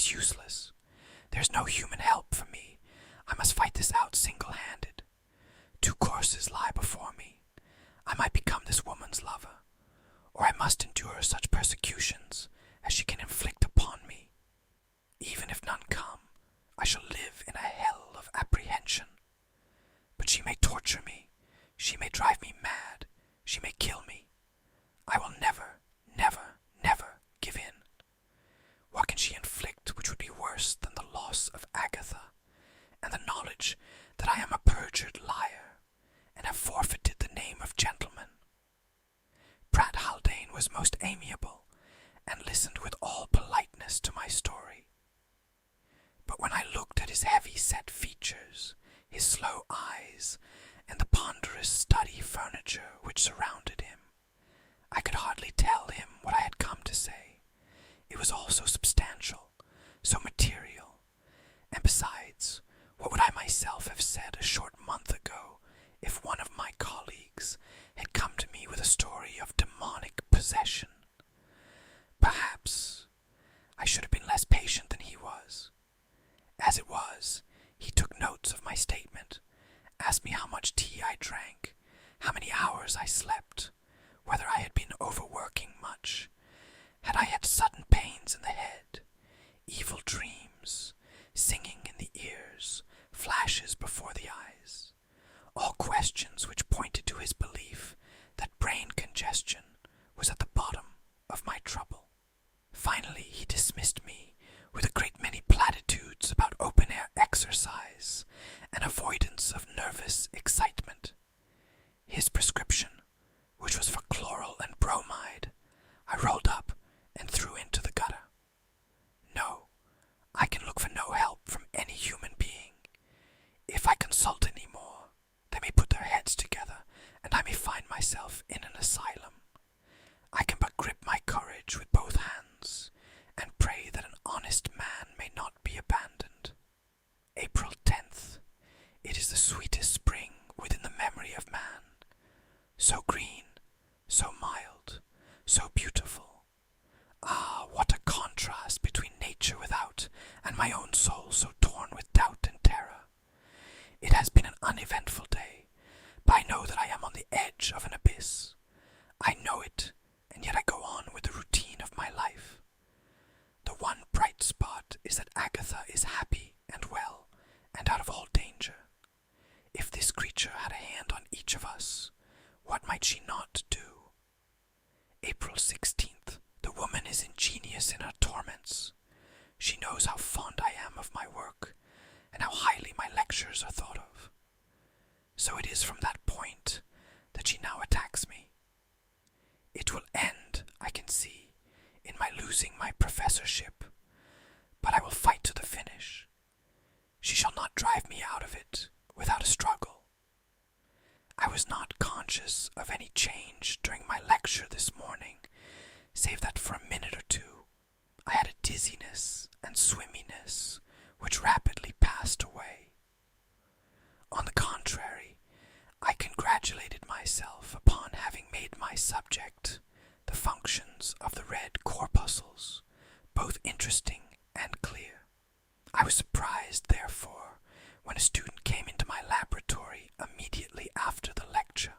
is useless. There's no human help for me. I must fight this out single-handed. Two courses lie before me. I might become this woman's lover, or I must endure such persecutions as she can inflict upon me. Even if none come, I shall live in a hell of apprehension. But she may torture me, she may drive me mad, she may kill me. I will never, never, never give in. What can she inflict which would be worse than the loss of Agatha, and the knowledge that I am a perjured liar, and have forfeited the name of gentleman? Pratt Haldane was most amiable, and listened with all politeness to my story. But when I looked at his heavy-set features, his slow eyes, and the ponderous study furniture which surrounded him, I could hardly tell him what I had come to say. It was all so substantial, so material, and besides, what would I myself have said a short month ago if one of my colleagues had come to me with a story of demonic possession? Perhaps I should have been less patient than he was. As it was, he took notes of my statement, asked me how much tea I drank, how many hours I slept, whether I had been overworking much, had I had sudden pains in the head, evil dreams, singing in the ears, flashes before the eyes, all questions which pointed to his belief that brain congestion was at the bottom of my trouble. Finally, he dismissed me with a great many platitudes about open-air exercise and avoidance of nervous excitement. His prescription, which was for chloral and bromide, I rolled up and threw into the gutter. No, I can look for no help from any human being. If I consult any more, they may put their heads together, and I may find myself in an asylum. I can but grip my courage with both hands, and pray that an honest man may not be abandoned. April 10th. It is the sweetest spring within the memory of man. So green, so mild, so beautiful. Ah, what a contrast between nature without and my own soul so torn with doubt and terror. It has been an uneventful day, but I know that I am on the edge of an abyss. I know it, and yet I go on with the routine of my life. The one bright spot is that Agatha is happy and well, and out of all danger. If this creature had a hand on each of us, what might she not do? April 16th. The woman is ingenious in her torments. She knows how fond I am of my work, and how highly my lectures are thought of. So it is from that point that she now attacks me. It will end, I can see, in my losing my professorship, but I will fight to the finish. She shall not drive me out of it without a struggle. I was not conscious of any change during my lecture this morning, save that for a minute or two I had a dizziness and swimminess which rapidly passed away. On the contrary, I congratulated myself upon having made my subject, the functions of the red corpuscles, both interesting and clear. I was surprised, therefore, when a student came into my laboratory immediately after the lecture,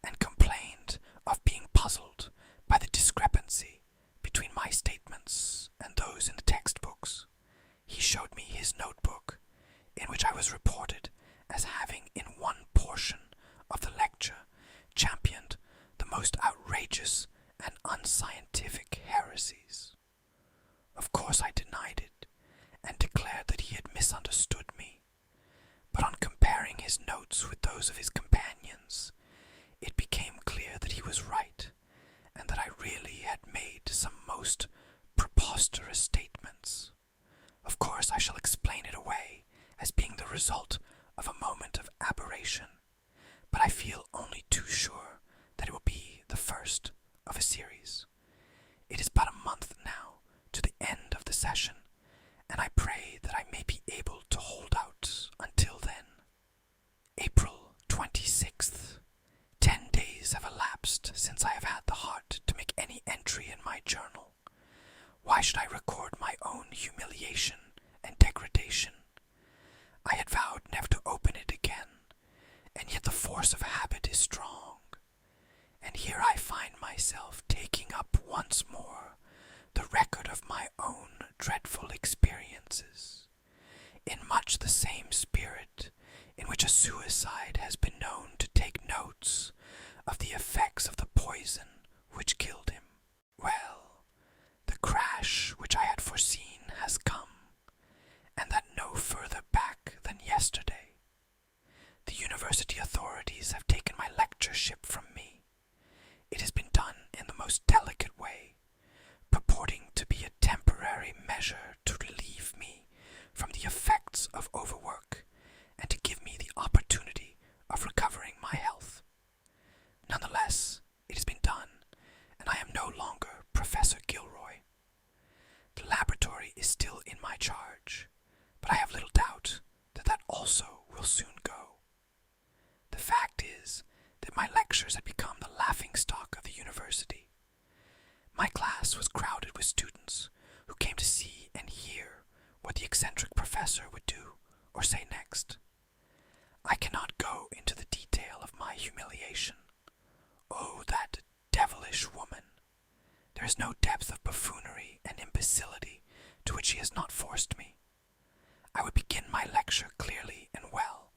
and complained of being puzzled by the discrepancy between my statements and those in the textbooks. He showed me his notebook, in which I was reported as having in one portion of the lecture championed the most outrageous and unscientific heresies. Of course I denied it, and declared that he had misunderstood me, but on comparing his notes with those of his companions, it became clear that he was right, and that I really had made some most preposterous statements. Of course I shall explain it away as being the result of a moment of aberration, but I feel only too sure that it will be the first of a series. It is but a month now to the end of the session, and I pray that I may be able to hold out until then. April 26th. 10 days have elapsed since I have had the heart to make any entry in my journal. Why should I record my own humiliation and degradation. I had vowed never to open it again, and yet the force of habit is strong. And here I find myself taking up once more the record of my own dreadful experiences, in much the same spirit in which a suicide has been known to take notes of the effects of the poison which killed him. Well, the crash which I had foreseen has come, and that no further back than yesterday. The university authorities have taken my lectureship from me. It has been done in the most delicate way, purporting to be a temporary measure to relieve me from the effects of overwork and to give me the opportunity of recovering my health. Nonetheless, it has been done, and I am no longer Professor Gilroy. The laboratory is still in my charge, but I have little doubt that that also will soon go. The fact is that my lectures had become the laughingstock of the university. My class was crowded with students who came to see and hear what the eccentric professor would do or say next. I cannot go into the detail of my humiliation. Oh, that devilish woman! There is no depth of buffoonery and imbecility to which she has not forced me. I would begin my lecture clearly and well,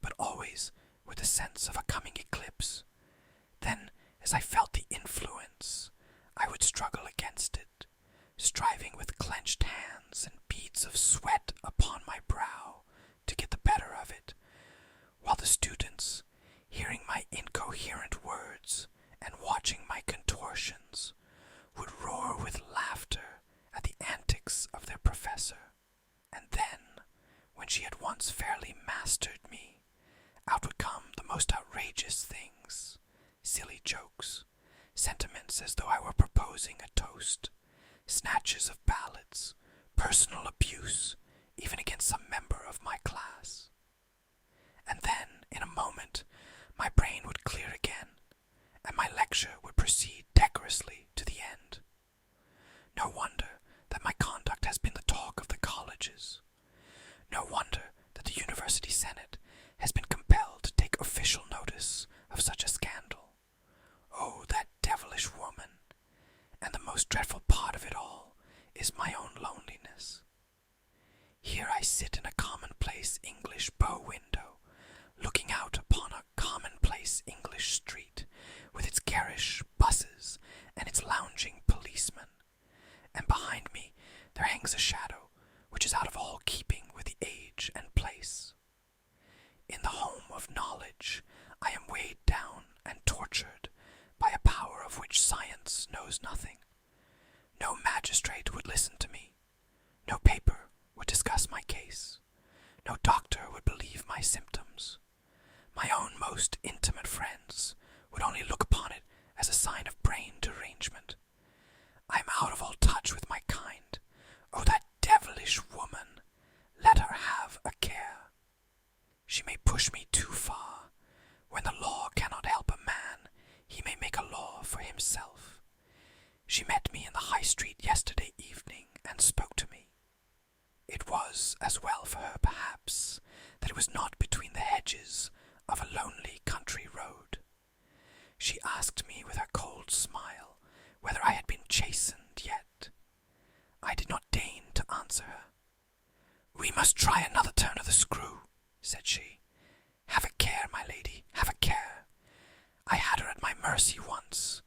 but always with the sense of a coming eclipse. Then, as I felt the influence, I would struggle against it, striving with clenched hands and beads of sweat upon my brow to get the better of it, while the students, hearing my incoherent words and watching my contortions, would roar with laughter at the antics of their professor. And then, when she had once fairly mastered me, out would come the most outrageous things, silly jokes, sentiments as though I were proposing a toast, snatches of ballads, personal abuse, even against some member of my class. And then, in a moment, my brain would clear again, and my lecture would proceed decorously to the end. No wonder that my conduct has been the talk of the colleges. No wonder that the University Senate has been compelled to take official notice of such a scandal. Oh, that devilish woman! And the most dreadful part of it all is my own loneliness. Here I sit in a commonplace English bow window, looking out upon a commonplace English street, with its garish buses and its lounging policemen, and behind me there hangs a shadow which is out of all keeping with the age and place. In the home of knowledge I am weighed down and tortured by a power of which science knows nothing. No magistrate would listen to me. No paper would discuss my case. No doctor would believe my symptoms. My own most intimate friends would only look upon it as a sign of brain derangement. I am out of all touch with my kind. Oh, that devilish woman! Let her have a care. She may push me too far. When the law cannot help a man, he may make a law for himself. She met me in the High Street yesterday evening and spoke to me. It was as well for her, perhaps, that it was not between the hedges of a lonely country road. She asked me with her cold smile whether I had been chastened yet. I did not deign to answer her. "We must try another turn of the screw," said she. "Have a care, my lady, have a care. I had her at my mercy once.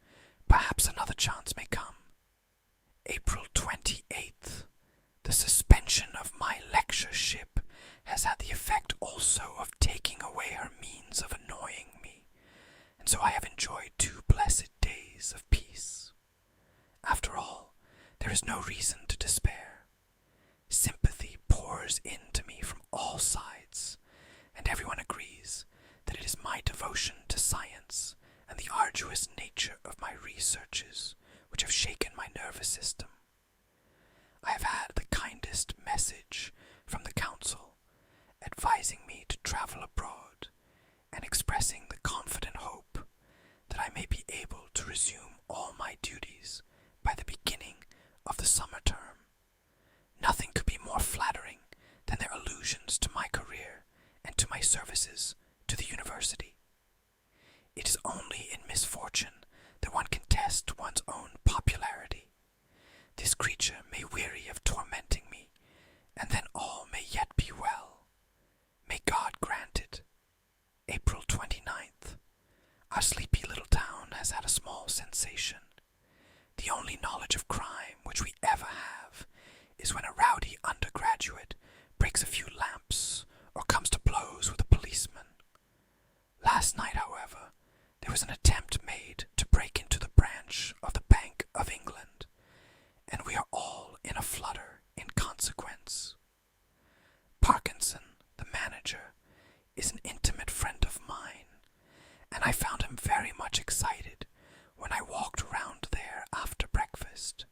Perhaps another chance may come. April 28th. The suspension of my lectureship has had the effect also of taking away her means of annoying me, and so I have enjoyed 2 blessed days of peace. After all, there is no reason to despair. Sympathy pours into me from all sides, and everyone agrees that it is my devotion to science and the arduous nature of my researches which have shaken my nervous system. I have had the kindest message from the council, advising me to travel abroad and expressing the confident hope that I may be able to resume all my duties by the beginning of the summer term. Nothing conclusions to my career and to my services to the university. It is only in misfortune that one can test one's own popularity. This creature may weary of tormenting me, and then all may yet be well. May God grant it. April 29th. Our sleepy little town has had a small sensation. The only knowledge of crime which we ever have is when a rowdy undergraduate breaks a few lamps or comes to blows with a policeman. Last night, however, there was an attempt made to break into the branch of the Bank of England, and we are all in a flutter in consequence. Parkinson, the manager, is an intimate friend of mine, and I found him very much excited when I walked round there after breakfast.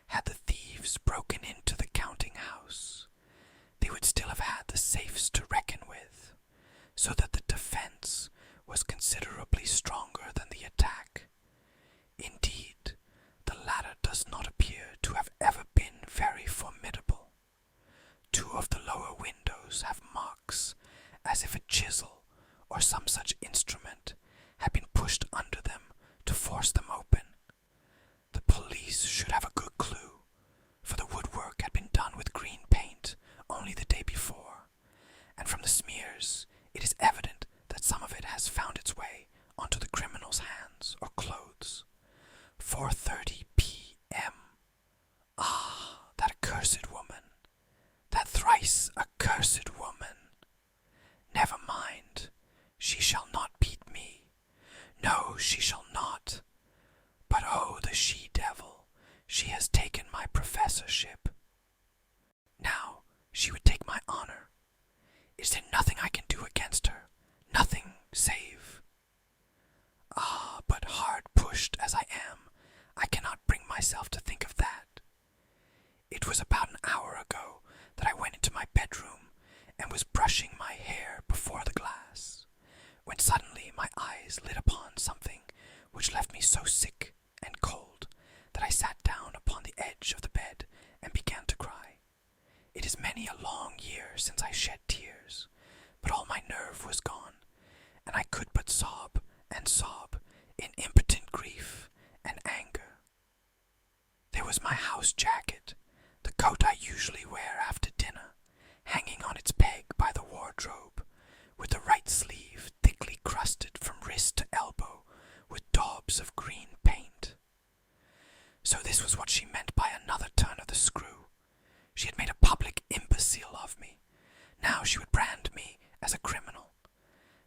Had the thieves broken into the counting house, they would still have had the safes to reckon with, so that the defense was considerably stronger than the attack. Indeed, the latter does not appear to have ever been very formidable. Two of the lower windows have marks as if a chisel or some such instrument had been pushed under them to force them open. The police should have a good clue, for the woodwork had been done with green paint only the day before, and from the smears it is evident that some of it has found its way onto the criminal's hands or clothes. 4:30 p.m. Ah, that accursed woman! That thrice accursed woman! Never mind. She shall not beat me. No, she shall not. But oh, the she-devil! She has taken my professorship. Now she would take my honor. Is there nothing I can do against her? Nothing save... Ah, but hard pushed as I am, I cannot bring myself to think of that. It was about an hour ago that I went into my bedroom and was brushing my hair before the glass, when suddenly my eyes lit upon something which left me so sick and cold that I sat down upon the edge of the bed and began to cry. It is many a long year since I shed tears, but all my nerve was gone, and I could but sob and sob in impotent grief and anger. There was my house jacket, the coat I usually wear after dinner, hanging on its peg by the wardrobe, with the right sleeve thickly crusted from wrist to elbow with daubs of green paint. So this was what she meant by another turn of the screw. She had made a public imbecile of me. Now she would brand me as a criminal.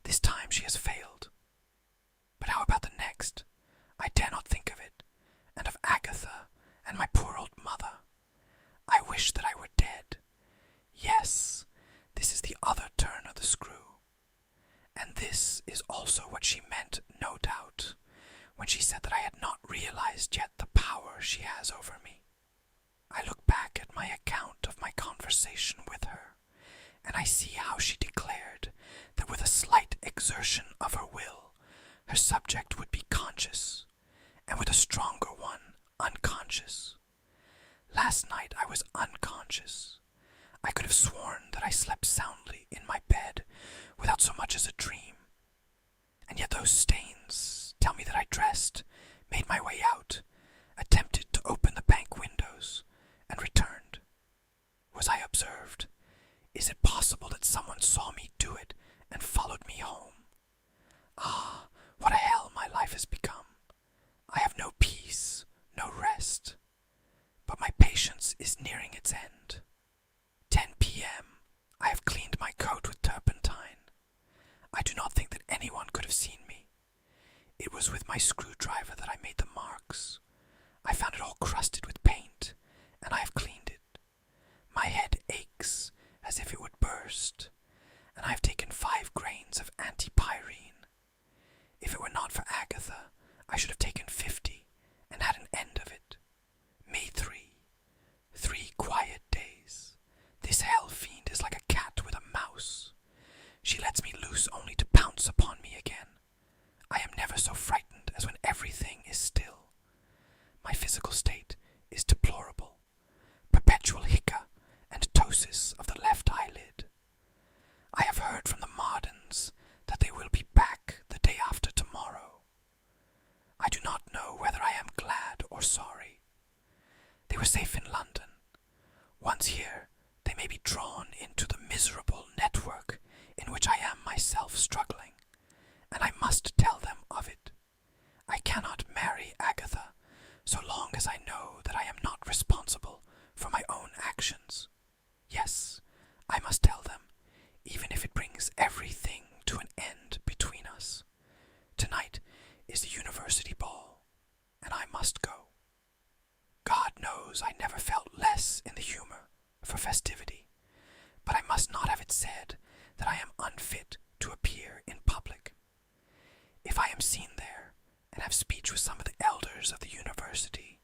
This time she has failed. But how about the next? I dare not think of it, and of Agatha and my poor old mother. I wish that I were dead. Yes, this is the other turn of the screw. And this is also what she meant, no doubt, when she said that I had not realized yet the power she has over me. I look back at my account of my conversation with her, and I see how she declared that with a slight exertion of her will, her subject would be conscious, and with a stronger one, unconscious. Last night I was unconscious. I could have sworn that I slept soundly in my bed without so much as a dream. And yet those stains tell me that I dressed, made my way out, attempted to open the bank windows, and returned. Was I observed? Is it possible that someone saw me do it and followed me home? Ah, what a hell my life has become. I have no peace, no rest. But my patience is nearing its end. 10 p.m. I have cleaned my coat with turpentine. I do not think that anyone could have seen me. It was with my screwdriver that I made the marks. I found it all crusted with paint, and I have cleaned it. My head aches as if it would burst, and I have taken 5 grains of antipyrine. If it were not for Agatha, I should have taken 50 and had an end of it. May 3. 3 quiet days. This hell fiend is like a cat with a mouse. She lets me loose only to pounce upon me again. I am never so frightened as when everything is still. My physical state or sorry. They were safe in London. Once here, they may be drawn into the miserable network in which I am myself struggling, and I must tell them of it. I cannot marry Agatha so long as I know that I am not responsible for my own actions. Yes, I must tell them, even if it brings everything to an end between us. Tonight is the university ball, and I must go. God knows I never felt less in the humor for festivity, but I must not have it said that I am unfit to appear in public. If I am seen there and have speech with some of the elders of the university,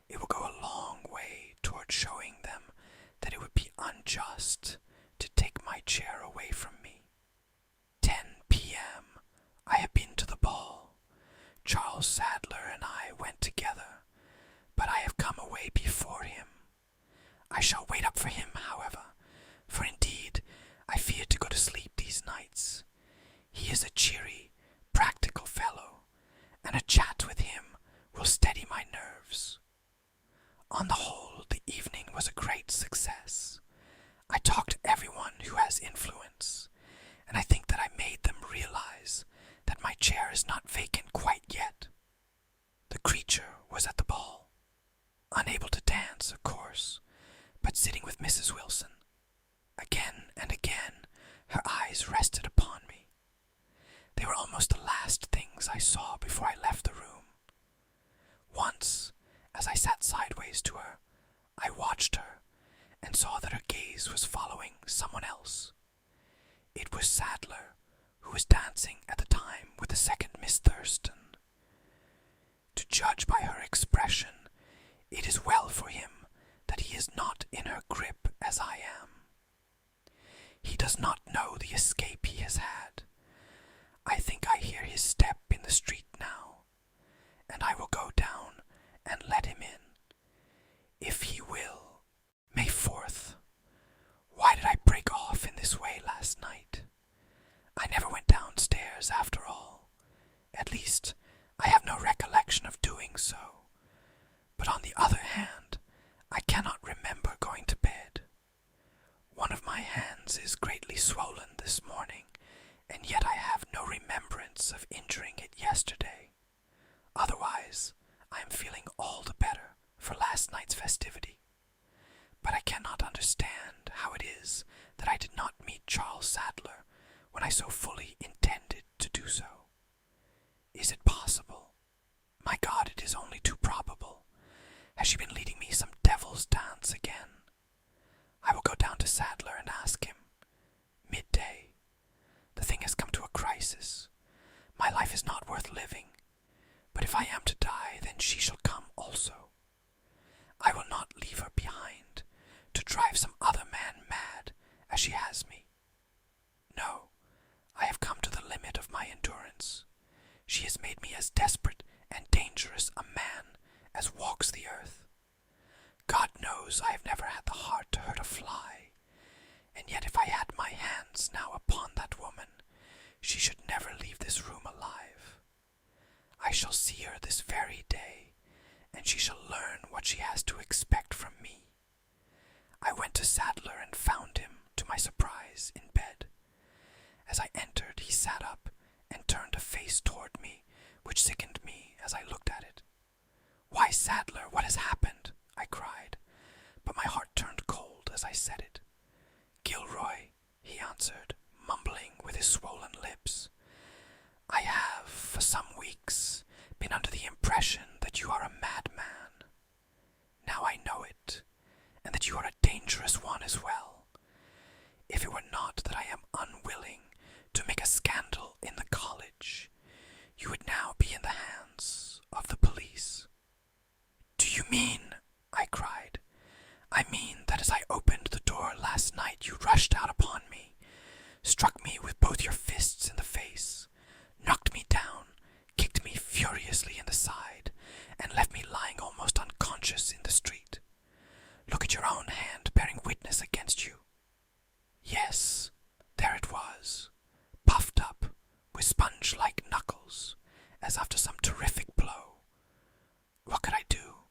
it will go a long way toward showing them that it would be unjust to take my chair away from me. 10 p.m. I have been to the ball. Charles Sadler and I went together, but I have come away before him. I shall wait up for him, however, for indeed I fear to go to sleep these nights. He is a cheery, practical fellow, and a chat with him will steady my nerves. On the whole, the evening was a great success. I talked to everyone who has influence, and I think that I made them realize that my chair is not vacant quite yet. The creature was at the ball, unable to dance, of course, but sitting with Mrs. Wilson. Again and again her eyes rested upon me. They were almost the last things I saw before I left the room. Once, as I sat sideways to her, I watched her and saw that her gaze was following someone else. It was Sadler, who was dancing at the time with the second Miss Thurston. To judge by her expression, it is well for him that he is not in her grip as I am. He does not know the escape he has had. I think I hear his step in the street now, and I will go down and let him in, if he will. May 4th. Why did I break off in this way last night? I never went downstairs after all. At least, I have no recollection of doing so. But on the other hand, I cannot remember going to bed. One of my hands is greatly swollen this morning, and yet I have no remembrance of injuring it yesterday. Otherwise, I am feeling all the better for last night's festivity. But I cannot understand how it is that I did not meet Charles Sadler when I so fully intended to do so. Is it possible? My God, it is only too probable. Has she been leading me some devil's dance again? I will go down to Sadler and ask him. Midday. The thing has come to a crisis. My life is not worth living, but if I am to die, then she shall come also. I will not leave her behind to drive some other man mad as she has me. No, I have come to the limit of my endurance. She has made me as desperate and dangerous a man as walks the earth. God knows I have never had the heart to hurt a fly, and yet if I had my hands now upon that woman, she should never leave this room alive. I shall see her this very day, and she shall learn what she has to expect from me. I went to Sadler and found him, to my surprise, in bed. As I entered, he sat up and turned a face toward me, which sickened me as I looked at it. "Why, Sadler, what has happened?" I cried, but my heart turned cold as I said it. "Gilroy," he answered, mumbling with his swollen lips, "I have, for some weeks, been under the impression that you are a madman. Now I know it, and that you are a dangerous one as well. If it were not that I am unwilling to make a scandal in the college, you would now be in the hands of the police." "Do you mean," I cried, "I mean that as I opened the door last night you rushed out upon me, struck me with both your fists in the face, knocked me down, kicked me furiously in the side, and left me lying almost unconscious in the street? Look at your own hand bearing witness against you." Yes, there it was, puffed up, with sponge-like knuckles, as after some terrific blow. What could I do?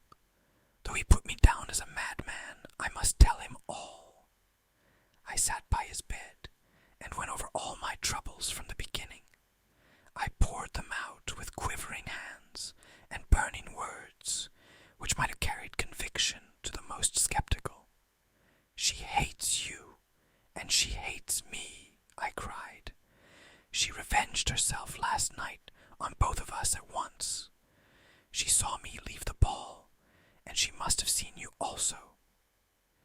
might have carried conviction to the most skeptical. "She hates you, and she hates me," I cried. "She revenged herself last night on both of us at once. She saw me leave the ball, and she must have seen you also.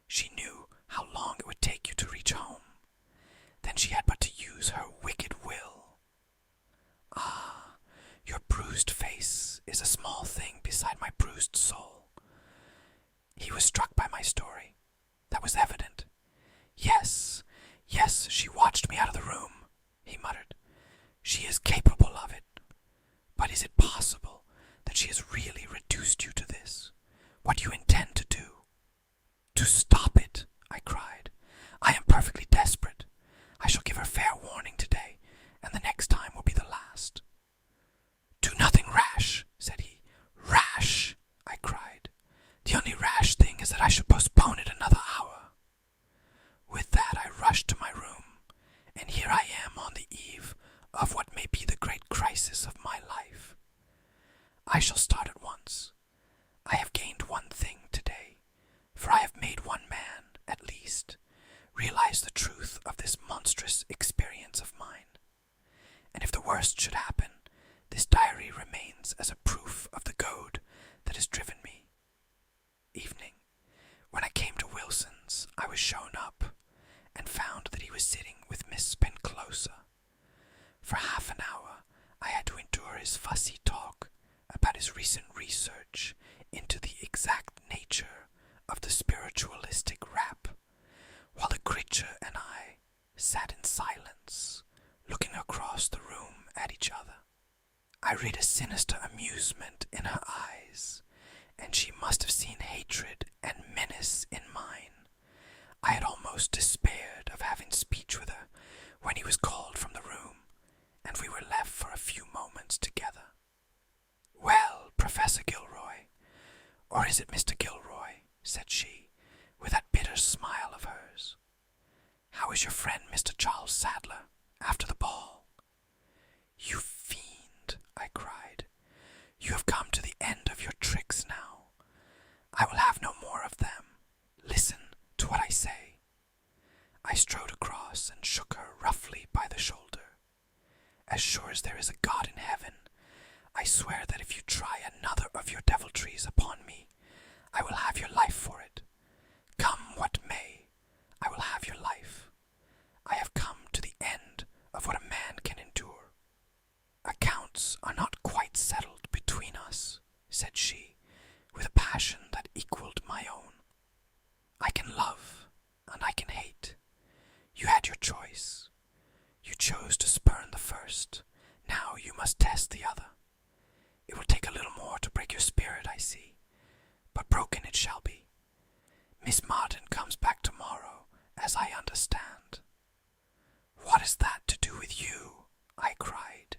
She knew how long it would take you to reach home. Then she had but to use her wicked will. Ah, your bruised face is a small thing beside my bruised soul." He was struck by my story. That was evident. Yes, she watched me out of the room," he muttered. "She is capable of it. But is it possible that she has really reduced you to this? What do you intend to do?" "To stop it," I cried. "I am perfectly desperate. I shall give her fair warning today, and the next time will be the last." "Do nothing rash," said he. "Rash!" I cried. "The only rash thing is that I should postpone it another hour." With that I rushed to my room, and here I am on the eve of what may be the great crisis of my life. I shall start at once. I have gained one thing today, for I have made one man, at least, realize the truth of this monstrous experience of mine. And if the worst should happen, this diary remains as a proof of the goad that has driven me. Evening. When I came to Wilson's, I was shown up, and found that he was sitting with Miss Penclosa. For half an hour I had to endure his fussy talk about his recent research into the exact nature of the spiritualistic rap, while the creature and I sat in silence, looking across the room at each other. I read a sinister amusement in her eyes, and she must have seen hatred and menace in mine. I had almost despaired of having speech with her when he was called from the room, and we were left for a few moments together. "Well, Professor Gilroy, or is it Mr. Gilroy?" said she, with that bitter smile of hers. "How is your friend Mr. Charles Sadler, after the ball?" "You fiend," I cried. "You have come to the end of your tricks now. I will have no more of them. Listen to what I say." I strode across and shook her roughly by the shoulder. "As sure as there is a God in heaven, I swear that if you try another of your deviltries upon me, I will have your life for it. Come what may, I will have your life. I have come to the end of what a man can endure." "Accounts are not quite settled between us," said she, with a passion that equaled my own. "I can love, and I can hate. You had your choice. You chose to spurn the first. Now you must test the other. It will take a little more to break your spirit, I see, but broken it shall be. Miss Martin comes back tomorrow, as I understand." "What has that to do with you?" I cried.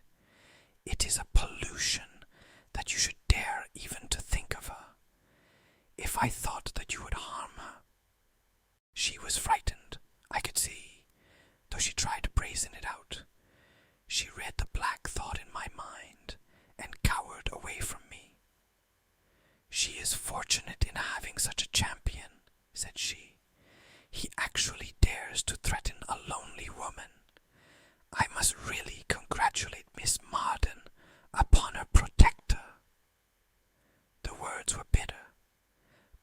"It is a pollution that you should dare even to think of her. If I thought that you would harm her—" She was frightened, I could see, though she tried to brazen it out. She read the black thought in my mind, and cowered away from me. "She is fortunate in having such a champion," said she. "He actually dares to threaten a lonely woman. I must really congratulate Miss Marden upon her protector." The words were bitter,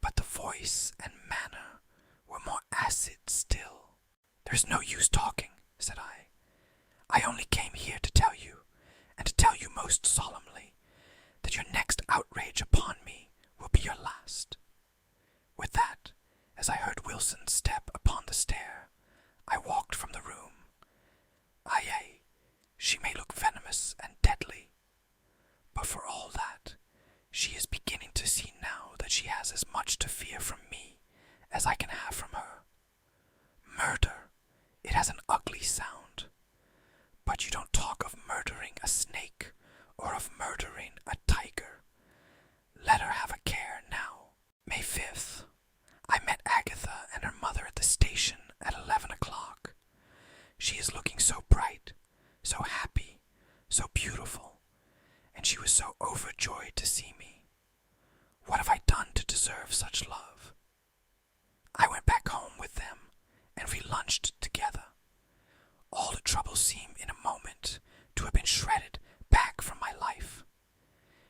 but the voice and manner were more acid still. "There's no use talking," said I. "I only came here to tell you, and to tell you most solemnly, that your next outrage upon me will be your last." With that, as I heard Wilson's step upon the stair, I walked from the room. Aye, she may look venomous and deadly, but for all that, she is beginning to see now that she has as much to fear from me as I can have from her. Murder, it has an ugly sound, but you don't talk of murdering a snake or of murdering a tiger. Let her have a care now. May 5th. I met Agatha and her mother at the station at 11 o'clock. She is looking so bright, so happy, so beautiful, and she was so overjoyed to see me. What have I done to deserve such love. I went back home with them, and we lunched together. All the troubles seem in a moment to have been shredded back from my life.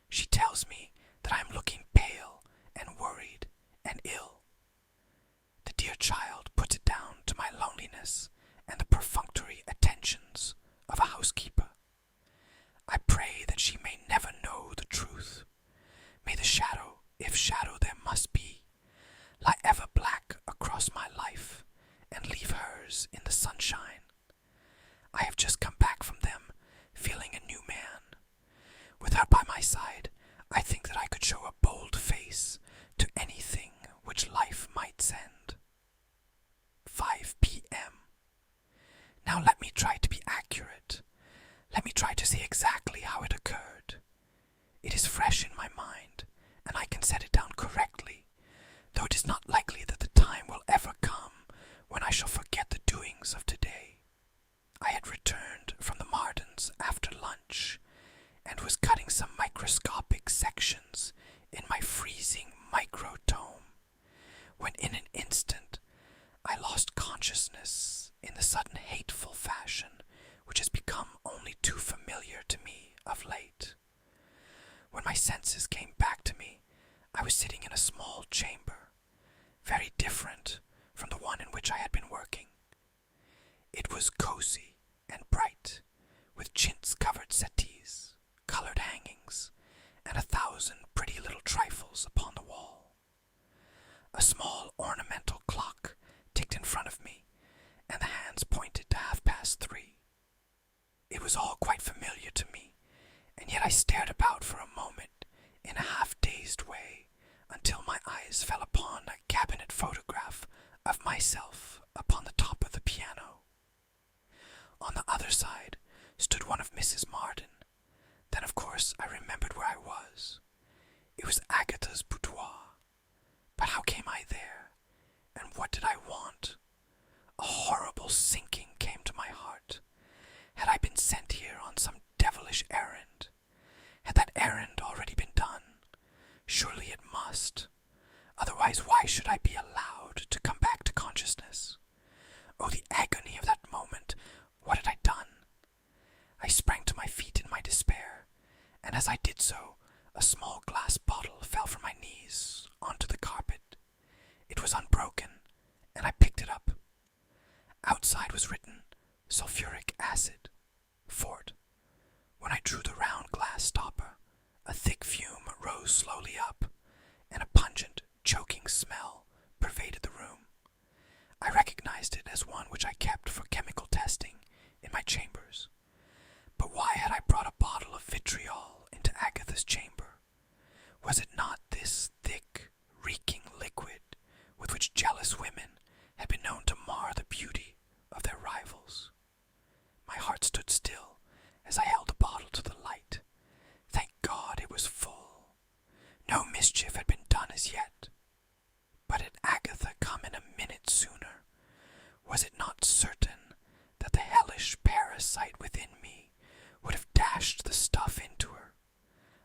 She tells me that I am looking pale and worried and ill. The dear child puts it down to my loneliness and the perfunctory attentions of a housekeeper. I pray that she may never know the truth. May the shadow, if shadow there must be, lie ever black across my life and leave hers in the sunshine. I have just come back from them, feeling a new man. With her by my side, I think that I could show a bold face to anything which life might send. 5 p.m. Now let me try to be accurate. Let me try to see exactly how it occurred. It is fresh in my mind, and I can set it down correctly, though it is not likely that the time will ever come when I shall forget the doings of today. I had returned from the Mardens after lunch, and was cutting some microscopic sections in my freezing microtome, when in an instant I lost consciousness in the sudden hateful fashion which has become only too familiar to me of late. When my senses came back to me, I was sitting in a small chamber, very different from the one in which I had been working. It was cozy and bright, with chintz-covered settees, colored hangings, and 1,000 pretty little trifles upon the wall. A small ornamental clock ticked in front of me, and the hands pointed to 3:30. It was all quite familiar to me, and yet I stared about for a moment in a half-dazed way until my eyes fell upon a cabinet photograph of myself upon the top of the piano. On the other side stood one of Mrs. Marden. Then, of course, I remembered where I was. It was Agatha's boudoir. But how came I there? And what did I want? A horrible sinking came to my heart. Had I been sent here on some devilish errand? Had that errand already been done? Surely it must. Otherwise, why should I be allowed to come back to consciousness? Oh, the agony of that moment! What had I done? I sprang to my feet in my despair, and as I did so, a small glass bottle fell from my knees onto the carpet. It was unbroken, and I picked it up. Outside was written, sulfuric acid, Fort. When I drew the round glass stopper, a thick fume rose slowly up, and a pungent, choking smell pervaded the room. I recognized it as one which I kept for chemical testing in my chambers. But why had I brought a bottle of vitriol into Agatha's chamber? Was it not this thick, reeking liquid with which jealous women had been known to mar the beauty of their rivals? My heart stood still as I held the bottle to the light. Thank God it was full. No mischief had been done as yet. But had Agatha come in a minute sooner, was it not certain that the hellish parasite within me would have dashed the stuff into her?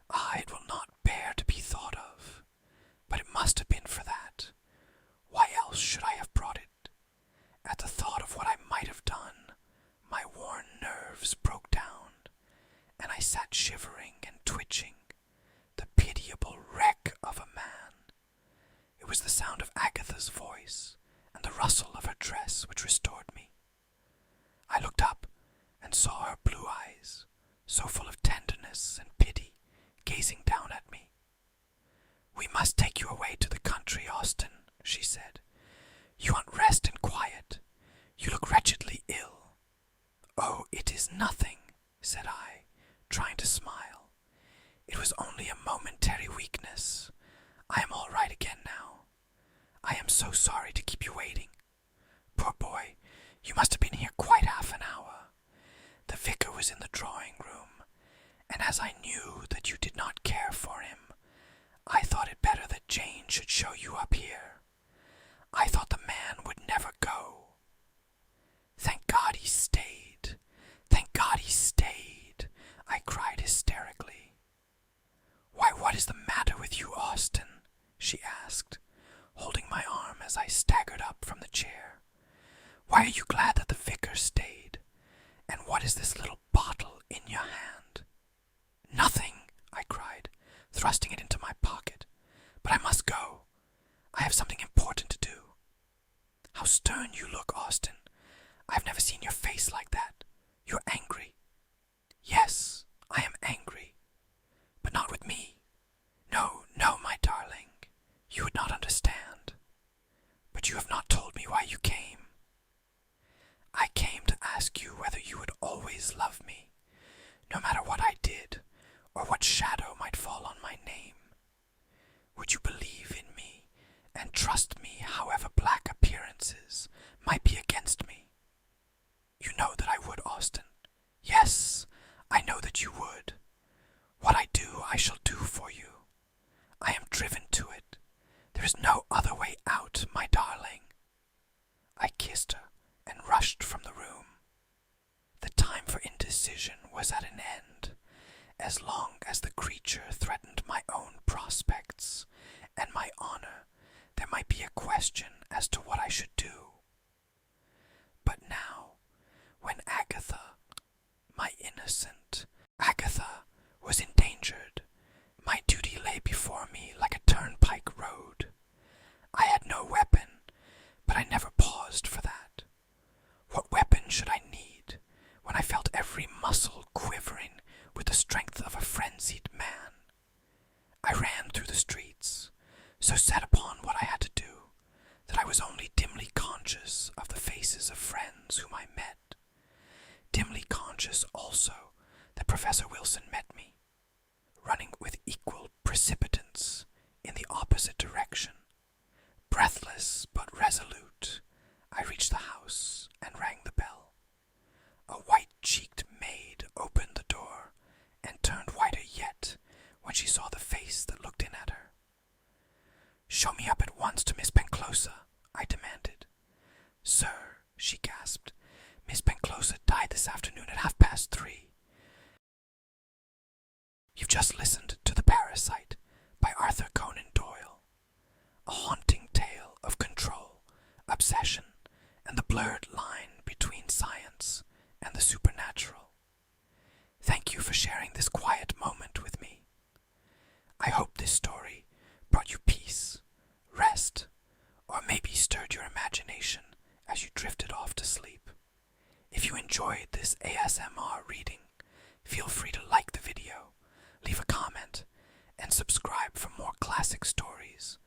Ah, it will not bear to be thought of. But it must have been for that. Why else should I have brought it? At the thought of what I might have done, my worn nerves broke down, and I sat shivering and twitching, the pitiable wreck of a man. It was the sound of Agatha's voice and the rustle of her dress which restored me. I looked up and saw her blue eyes, so full of tenderness and pity, gazing down at me. "We must take you away to the country, Austen," she said. "You want rest and quiet. You look wretchedly ill." "Oh, it is nothing," said I, trying to smile. "It was only a momentary weakness. I am all right again now. I am so sorry to keep you waiting. Poor boy, you must have been here quite half an hour. The vicar was in the drawing-room, and as I knew that you did not care for him, I thought it better that Jane should show you up here. I thought the man would never go. Thank God he stayed. Thank God he stayed," I cried hysterically. "Why, what is the matter with you, Austen?" she asked. holding my arm as I staggered up from the chair. "Why are you glad that the vicar stayed? And what is this little bottle in your hand?" "Nothing," I cried, thrusting it into my pocket. "But I must go. I have something important to do." "How stern you look, Austin. I've never seen your face like that. You're angry." "Yes, I am angry. But not with me. No, no, my darling. You would not understand. But you have not told me why you came." "I came to ask you whether you would always love me, no matter what I did, or what shadow might fall on my name. Would you believe in me, and trust me however black appearances might be against me?" "You know that I would, Austin." "Yes, I know that you would. What I do, I shall do for you. I am driven to it. There is no other way out, my darling." I kissed her and rushed from the room. The time for indecision was at an end. As long as the creature threatened my own prospects and my honor, there might be a question as to what I should do. But now, when Agatha, my innocent Agatha, was endangered, my duty lay before me like a turnpike road. I had no weapon, but I never paused for that. What weapon should I need when I felt every muscle quivering with the strength of a frenzied man? I ran through the streets, so set upon what I had to do that I was only dimly conscious of the faces of friends whom I met, dimly conscious also that Professor Wilson met me, running with equal precipitance in the opposite direction. Breathless but resolute, I reached the house and rang the bell. A white-cheeked maid opened the door and turned whiter yet when she saw the face that looked in at her. "Show me up at once to Miss Penclosa," I demanded. "Sir," she gasped, "Miss Penclosa died this afternoon at 3:30. You've just listened to The Parasite by Arthur Conan Doyle, a haunting tale of control, obsession, and the blurred line between science and the supernatural. Thank you for sharing this quiet moment with me. I hope this story brought you peace, rest, or maybe stirred your imagination as you drifted off to sleep. If you enjoyed this ASMR reading, feel free to like the video, leave a comment, and subscribe for more classic stories